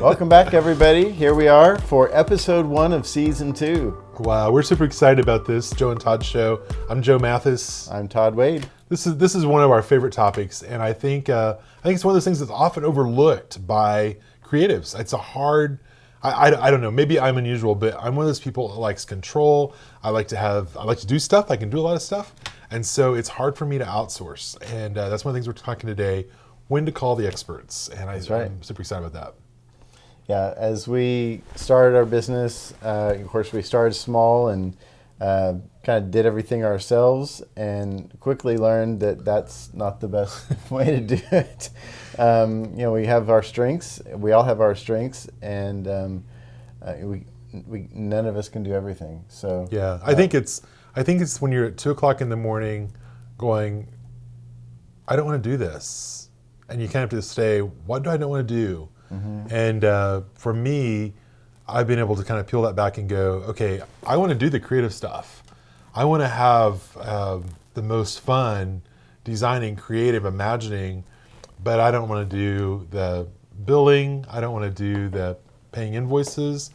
Welcome back, everybody. Here we are for episode 1 of season 2. Wow, we're super excited about this Joe and Todd show. I'm Joe Mathis. I'm Todd Wade. This is one of our favorite topics, and I think it's one of those things that's often overlooked by creatives. It's a hard. I don't know. Maybe I'm unusual, but I'm one of those people that likes control. I like to do stuff. I can do a lot of stuff, and so it's hard for me to outsource. And that's one of the things we're talking today: when to call the experts. And I'm super excited about that. Yeah, as we started our business, of course, we started small and kind of did everything ourselves, and quickly learned that that's not the best way to do it. We have our strengths. We all have our strengths, and we none of us can do everything. So yeah, I think it's when you're at 2:00 in the morning, going, I don't want to do this, and you kind of have to say, what do I not want to do? Mm-hmm. And for me, I've been able to kind of peel that back and go, okay, I want to do the creative stuff. I want to have the most fun designing, creative, imagining, but I don't want to do the billing. I don't want to do the paying invoices.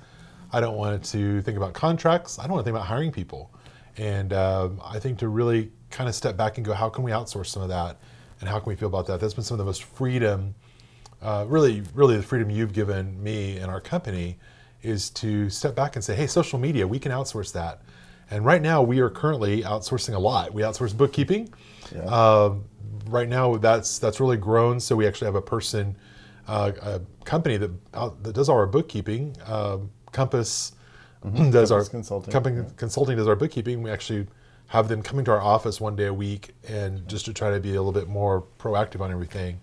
I don't want to think about contracts. I don't want to think about hiring people. And I think to really kind of step back and go, how can we outsource some of that? And how can we feel about that? That's been some of the most freedom, really the freedom you've given me and our company, is to step back and say, hey, social media, we can outsource that. And right now we are currently outsourcing a lot. We outsource bookkeeping. Yeah. Right now that's really grown. So we actually have a person, a company that does all our bookkeeping. Compass does our consulting does our bookkeeping. We actually have them coming to our office one day a week, and just to try to be a little bit more proactive on everything.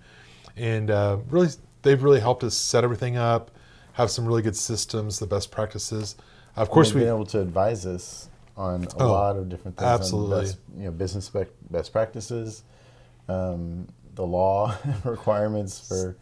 And they've really helped us set everything up, have some really good systems, the best practices. Of course, we've been able to advise us on a lot of different things. Absolutely. Business best practices, the law requirements for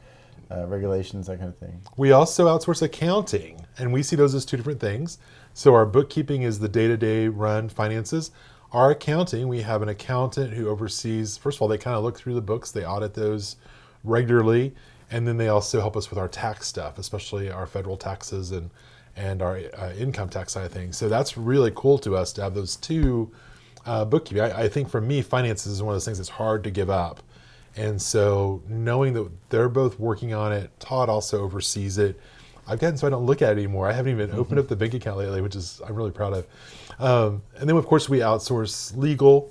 regulations, that kind of thing. We also outsource accounting, and we see those as two different things. So our bookkeeping is the day-to-day run finances. Our accounting, we have an accountant who oversees, first of all, they kind of look through the books, they audit those regularly, and then they also help us with our tax stuff, especially our federal taxes and our income tax side of things. So that's really cool to us to have those two bookkeeping. I think for me, finances is one of those things that's hard to give up. And so knowing that they're both working on it, Todd also oversees it. I've gotten so I don't look at it anymore. I haven't even opened up the bank account lately, which is I'm really proud of. And then of course we outsource legal.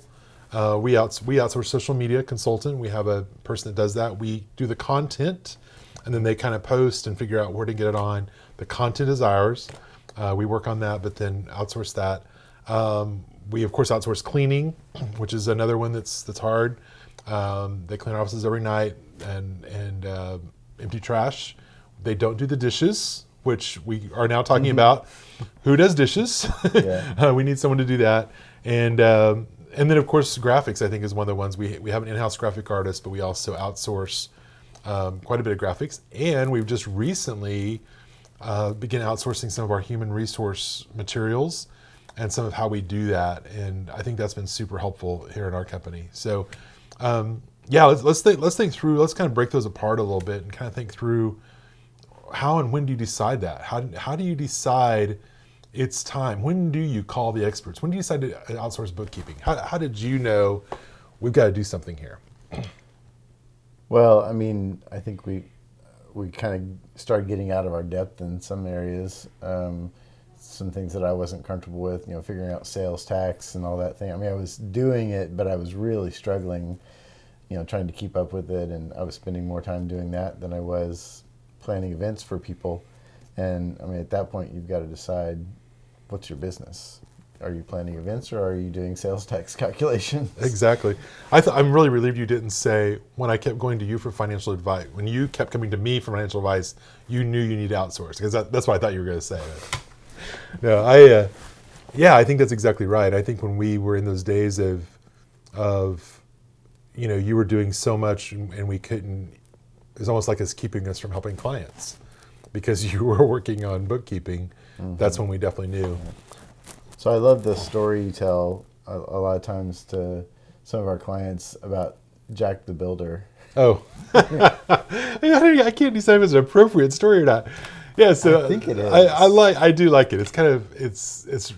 We outsource social media consultant. We have a person that does that. We do the content, and then they kind of post and figure out where to get it on. The content is ours. We work on that, but then outsource that. We of course outsource cleaning, which is another one that's hard. They clean our offices every night and empty trash. They don't do the dishes, which we are now talking about. Who does dishes? Yeah. We need someone to do that. And then of course graphics, I think, is one of the ones we have an in-house graphic artist, but we also outsource quite a bit of graphics. And we've just recently began outsourcing some of our human resource materials and some of how we do that. And I think that's been super helpful here in our company. So let's think through, let's kind of break those apart a little bit and kind of think through how and when do you decide that? How do you decide it's time? When do you call the experts? When do you decide to outsource bookkeeping? How did you know we've got to do something here? Well, I mean, I think we kind of started getting out of our depth in some areas. Some things that I wasn't comfortable with, figuring out sales tax and all that thing. I mean, I was doing it, but I was really struggling, trying to keep up with it. And I was spending more time doing that than I was planning events for people. And I mean, at that point, you've got to decide, what's your business? Are you planning events, or are you doing sales tax calculations? Exactly. I'm really relieved you didn't say, when I kept going to you for financial advice, when you kept coming to me for financial advice, you knew you need to outsource, because that's what I thought you were going to say. No, I think that's exactly right. I think when we were in those days of you were doing so much and we couldn't, it was almost like it's keeping us from helping clients because you were working on bookkeeping. Mm-hmm. That's when we definitely knew. So I love the story you tell a lot of times to some of our clients about Jack the Builder. Oh, I can't decide if it's an appropriate story or not. Yeah, so I think it is. I do like it. It's kind of it's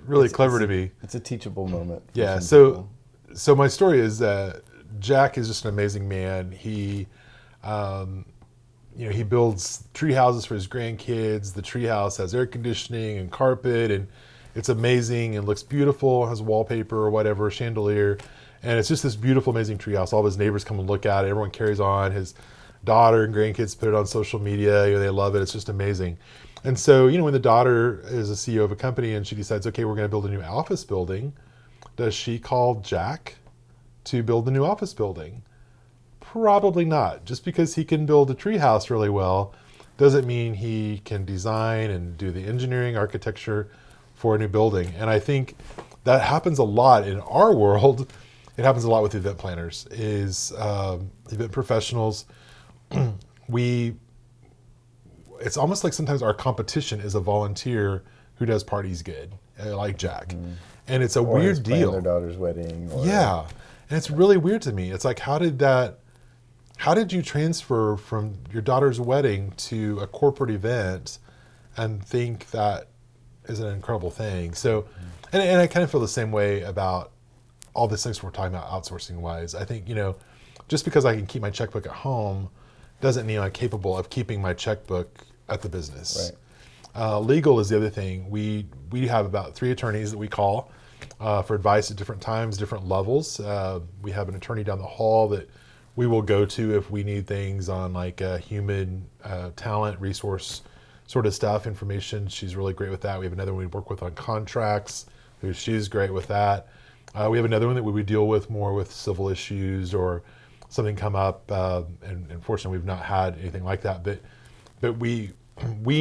really clever to me. It's a teachable moment. For Yeah. some people. So my story is that Jack is just an amazing man. He, he builds tree houses for his grandkids. The tree house has air conditioning and carpet, and it's amazing and looks beautiful. Has wallpaper or whatever, chandelier, and it's just this beautiful, amazing tree house. All of his neighbors come and look at it. Everyone carries on. His daughter and grandkids put it on social media. They love it. It's just amazing. And so, when the daughter is a CEO of a company and she decides, okay, we're going to build a new office building, does she call Jack to build the new office building? Probably not. Just because he can build a tree house really well doesn't mean he can design and do the engineering, architecture for a new building. And I think that happens a lot in our world. It happens a lot with event planners, event professionals. It's almost like sometimes our competition is a volunteer who does parties good, like Jack. And it's a Or weird deal. Their daughter's wedding. Yeah. And it's really weird to me. It's like, how did you transfer from your daughter's wedding to a corporate event and think that is an incredible thing? So, and I kind of feel the same way about all these things we're talking about outsourcing wise. I think, just because I can keep my checkbook at home doesn't mean I'm capable of keeping my checkbook at the business. Right. Legal is the other thing. We have about 3 attorneys that we call for advice at different times, different levels. We have an attorney down the hall that we will go to if we need things on like human talent, resource sort of stuff, information. She's really great with that. We have another one we work with on contracts, she's great with that. We have another one that we would deal with more with civil issues or something come up, and unfortunately we've not had anything like that. But we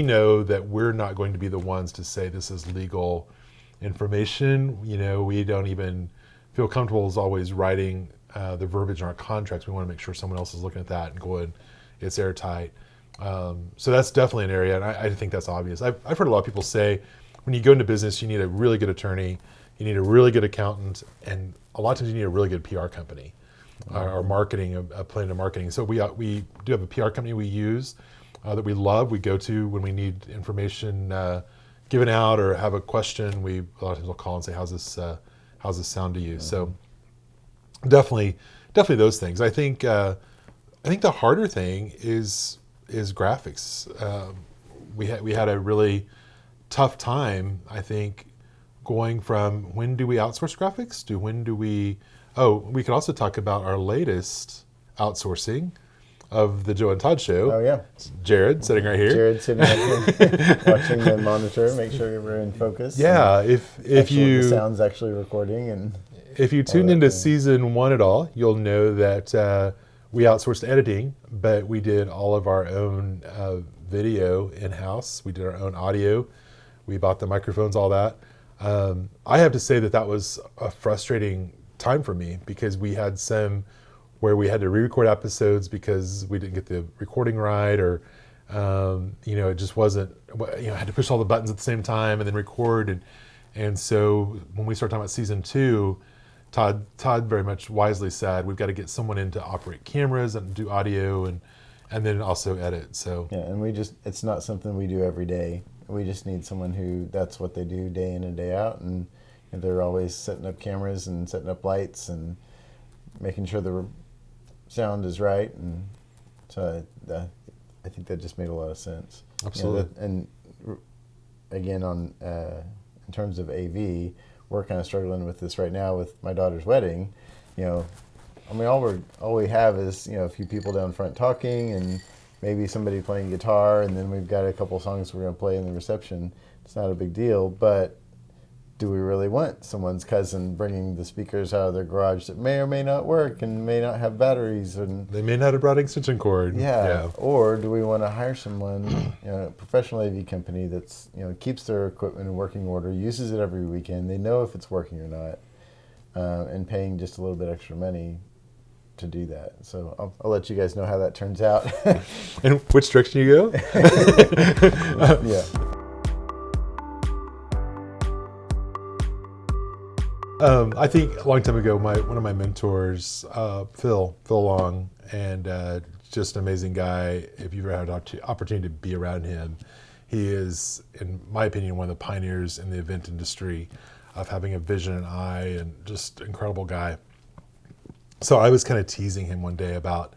know that we're not going to be the ones to say this is legal information. We don't even feel comfortable as always writing the verbiage in our contracts. We want to make sure someone else is looking at that and going, it's airtight. So that's definitely an area, and I think that's obvious. I've heard a lot of people say when you go into business, you need a really good attorney, you need a really good accountant, and a lot of times you need a really good PR company. Or marketing, a plan of marketing. So we do have a PR company we use that we love. We go to when we need information given out or have a question. A lot of times we'll call and say, how's this sound to you? So definitely those things. I think the harder thing is graphics. We had a really tough time, I think, going from when do we outsource graphics to when do we. Oh, we could also talk about our latest outsourcing of the Joe and Todd show. Oh, yeah. It's Jared sitting right here. Jared sitting right here, watching the monitor, make sure we're in focus. Yeah, if the sound's actually recording. And if you tuned into season 1 at all, you'll know that we outsourced editing, but we did all of our own video in-house. We did our own audio. We bought the microphones, all that. I have to say that was a frustrating time for me because we had some where we had to re-record episodes because we didn't get the recording right, or it just wasn't. I had to push all the buttons at the same time and then record, and so when we started talking about season 2, Todd very much wisely said we've got to get someone in to operate cameras and do audio and then also edit. So yeah, and it's not something we do every day. We just need someone who that's what they do day in and day out, and they're always setting up cameras and setting up lights and making sure the sound is right. And so I think that just made a lot of sense. Absolutely. And again, in terms of AV, we're kind of struggling with this right now with my daughter's wedding. All we have is a few people down front talking and maybe somebody playing guitar, and then we've got a couple songs we're going to play in the reception. It's not a big deal, but do we really want someone's cousin bringing the speakers out of their garage that may or may not work and may not have batteries, and they may not have brought an extension cord? Yeah. Or do we want to hire someone, a professional AV company that's keeps their equipment in working order, uses it every weekend, they know if it's working or not, and paying just a little bit extra money to do that. So I'll let you guys know how that turns out. And which direction you go? Yeah. I think a long time ago, one of my mentors, Phil Long, and just an amazing guy. If you've ever had an opportunity to be around him, he is, in my opinion, one of the pioneers in the event industry of having a vision and eye, and just incredible guy. So I was kind of teasing him one day about,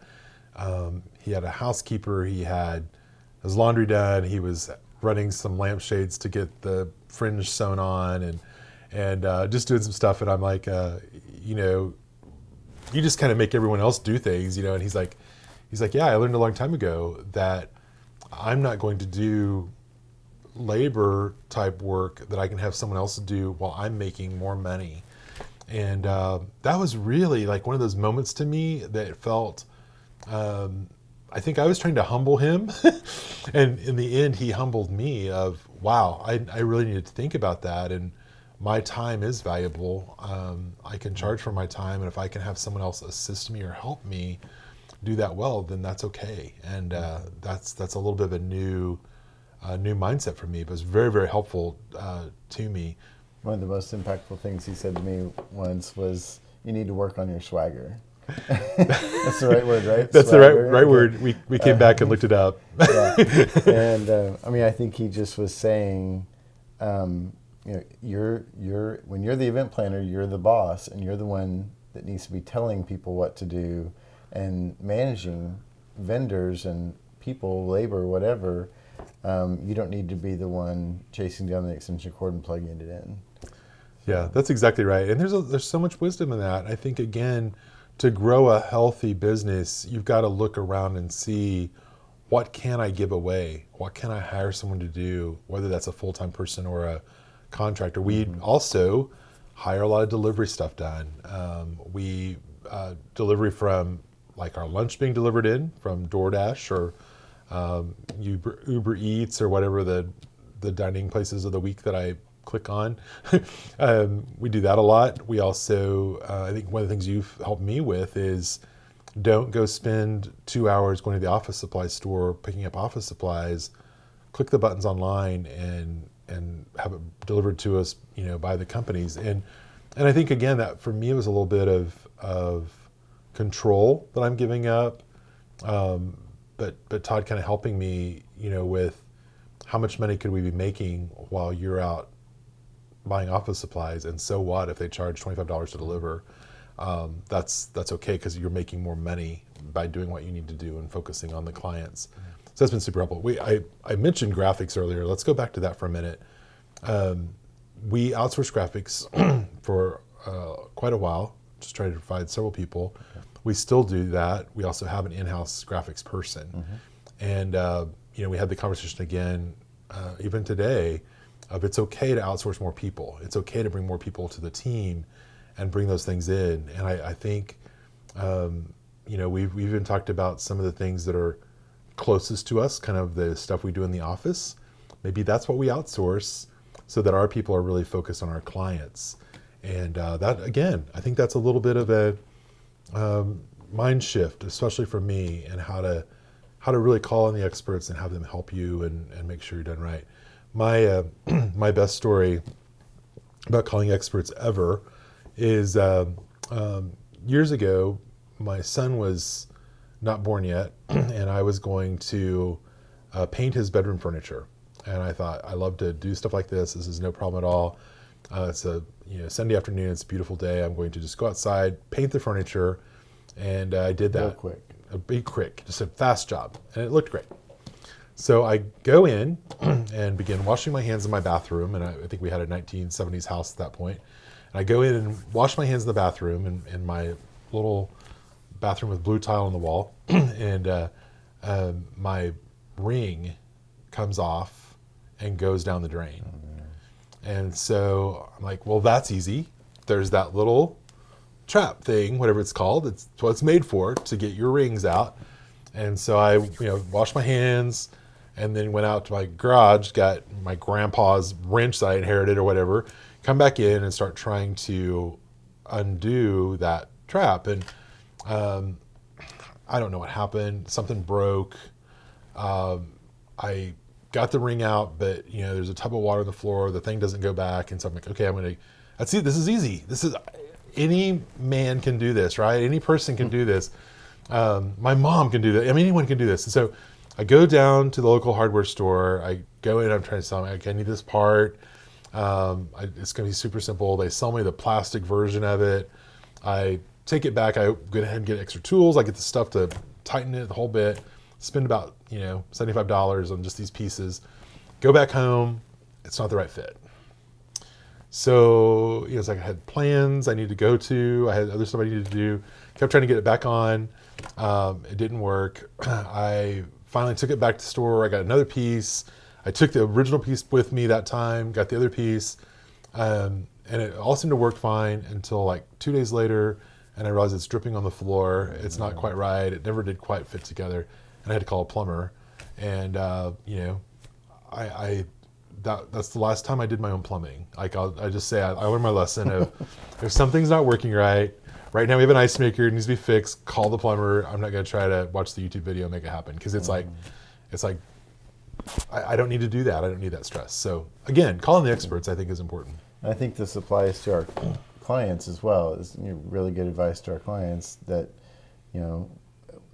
he had a housekeeper, he had his laundry done, he was running some lampshades to get the fringe sewn on, and just doing some stuff. And I'm like, you just kind of make everyone else do things, and he's like, yeah, I learned a long time ago that I'm not going to do labor type work that I can have someone else do while I'm making more money. And that was really like one of those moments to me that felt, I think I was trying to humble him. And in the end, he humbled me of, wow, I really needed to think about that. And my time is valuable. I can charge for my time. And if I can have someone else assist me or help me do that well, then that's okay. And that's a little bit of a new mindset for me, but it's very, very helpful to me. One of the most impactful things he said to me once was, "You need to work on your swagger." That's the right word, right? That's Swagger. the right word. We came back and looked it up. Yeah. And I think he just was saying, you're when you're the event planner, you're the boss, and you're the one that needs to be telling people what to do and managing vendors and people, labor, whatever. You don't need to be the one chasing down the extension cord and plugging it in. Yeah, that's exactly right. And there's so much wisdom in that. I think, again, to grow a healthy business, you've got to look around and see, what can I give away? What can I hire someone to do, whether that's a full-time person or a contractor? We also hire a lot of delivery stuff done. We delivery from like our lunch being delivered in from DoorDash or Uber Eats or whatever the dining places of the week that I click on. We do that a lot. We also, I think one of the things you've helped me with is, don't go spend 2 hours going to the office supply store picking up office supplies. Click the buttons online and have it delivered to us, by the companies. And I think, again, that for me was a little bit of control that I'm giving up. But Todd kind of helping me, with how much money could we be making while you're out buying office supplies, and so what if they charge $25 to deliver? That's okay, because you're making more money by doing what you need to do and focusing on the clients. So that's been super helpful. I mentioned graphics earlier. Let's go back to that for a minute. We outsource graphics for quite a while, just trying to provide several people. We still do that. We also have an in-house graphics person. And, we had the conversation again, even today, of it's okay to outsource more people. It's okay to bring more people to the team and bring those things in. And I think, we've even talked about some of the things that are closest to us, kind of the stuff we do in the office. Maybe that's what we outsource so that our people are really focused on our clients. And that, again, I think that's a little bit of a mind shift, especially for me, and how to really call on the experts and have them help you and make sure you're done right. My my best story about calling experts ever is years ago, my son was not born yet, and I was going to paint his bedroom furniture. And I thought, I love to do stuff like this. This is no problem at all. It's a Sunday afternoon. It's a beautiful day. I'm going to just go outside, paint the furniture, and I did that. Real quick. A big quick, just a fast job, and it looked great. So I go in and begin washing my hands in my bathroom, and I think we had a 1970s house at that point. And I go in and wash my hands in the bathroom, in my little bathroom with blue tile on the wall, and my ring comes off and goes down the drain. And so I'm like, well, that's easy. There's that little trap thing, whatever it's called. It's what it's made for, to get your rings out. And so I, washed my hands, and then went out to my garage, got my grandpa's wrench that I inherited or whatever, come back in and start trying to undo that trap. And I don't know what happened. Something broke. I got the ring out, but there's a tub of water on the floor. The thing doesn't go back. And so I'm like, okay, this is easy. Any man can do this, right? Any person can do this. My mom can do that. I mean, anyone can do this. And so I go down to the local hardware store. I go in, I'm trying to sell them. I need this part. It's going to be super simple. They sell me the plastic version of it. I take it back. I go ahead and get extra tools. I get the stuff to tighten it the whole bit. Spend about, $75 on just these pieces. Go back home. It's not the right fit. So it's like I had plans I needed to go to. I had other stuff I needed to do. Kept trying to get it back on. It didn't work. I finally took it back to the store. I got another piece. I took the original piece with me that time, got the other piece. And it all seemed to work fine until like 2 days later. And I realized it's dripping on the floor. It's not quite right. It never did quite fit together. And I had to call a plumber. And, that's the last time I did my own plumbing. Like I just say, I learned my lesson of if something's not working right now we have an ice maker, it needs to be fixed, call the plumber. I'm not going to try to watch the YouTube video and make it happen. Cause it's like, I don't need to do that. I don't need that stress. So again, calling the experts I think is important. I think this applies to our clients as well. It's really good advice to our clients that,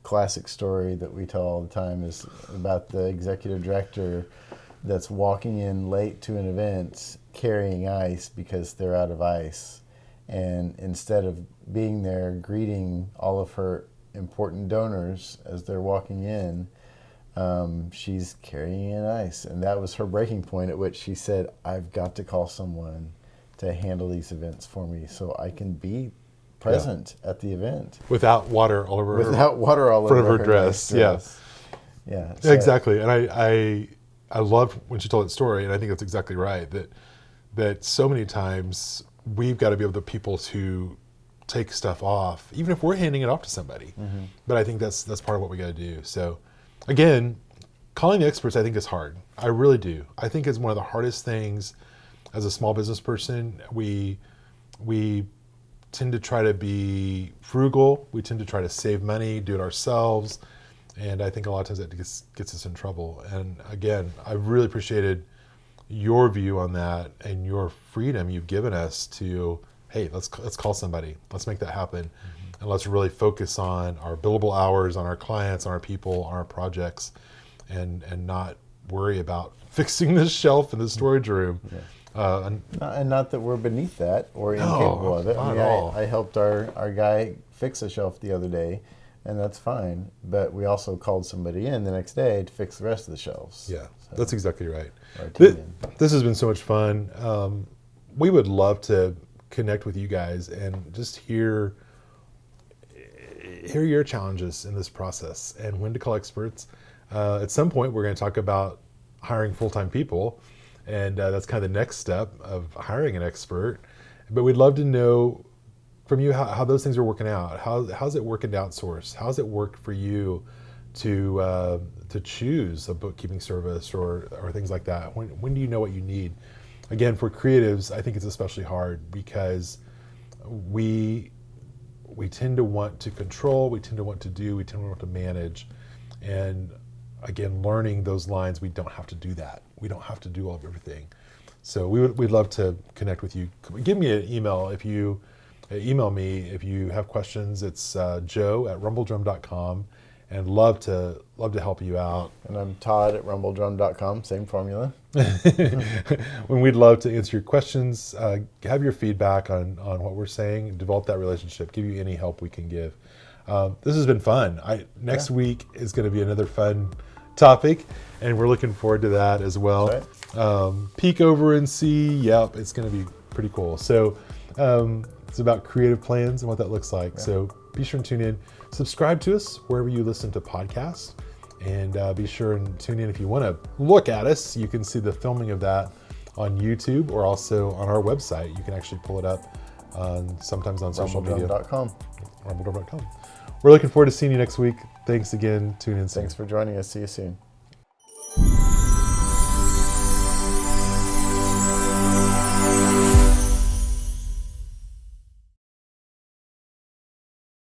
classic story that we tell all the time is about the executive director that's walking in late to an event carrying ice because they're out of ice. And instead of being there greeting all of her important donors as they're walking in, she's carrying in ice. And that was her breaking point at which she said, I've got to call someone to handle these events for me so I can be present at the event. Without water all over her dress. Nice Yeah. So, exactly. And I loved when she told that story, and I think that's exactly right, that so many times we've got to be able to people to take stuff off, even if we're handing it off to somebody. Mm-hmm. But I think that's part of what we got to do. So again, calling the experts I think is hard. I really do. I think it's one of the hardest things as a small business person. We tend to try to be frugal. We tend to try to save money, do it ourselves. And I think a lot of times that gets us in trouble. And again, I really appreciated your view on that and your freedom you've given us to, hey, let's call somebody. Let's make that happen. Mm-hmm. And let's really focus on our billable hours, on our clients, on our people, on our projects, and not worry about fixing this shelf in the storage room. Yeah. And not that we're beneath that or incapable of it. I helped our guy fix a shelf the other day, and that's fine. But we also called somebody in the next day to fix the rest of the shelves. Yeah, so that's exactly right. This has been so much fun. We would love to connect with you guys and just hear your challenges in this process and when to call experts. At some point, we're going to talk about hiring full-time people. And that's kind of the next step of hiring an expert. But we'd love to know from you how those things are working out. How's it working to outsource? How's it work for you to choose a bookkeeping service or things like that? When do you know what you need? Again, for creatives, I think it's especially hard because we tend to want to control, we tend to want to do, we tend to want to manage. And again, learning those lines, we don't have to do that. We don't have to do all of everything. So we'd love to connect with you. Give me an email email me if you have questions. It's joe@rumbledrum.com, and love to help you out. And I'm Todd at rumbledrum.com, same formula. When we'd love to answer your questions, have your feedback on what we're saying, develop that relationship, give you any help we can give. This has been fun. Next week is going to be another fun topic, and we're looking forward to that as well. Right. Peek over and see. Yep, it's going to be pretty cool. So it's about creative plans and what that looks like. Yeah. So be sure and tune in. Subscribe to us wherever you listen to podcasts, and be sure and tune in if you want to look at us. You can see the filming of that on YouTube or also on our website. You can actually pull it up sometimes on social media. Rumbledrum.com. We're looking forward to seeing you next week. Thanks again. Tune in soon. Thanks for joining us. See you soon.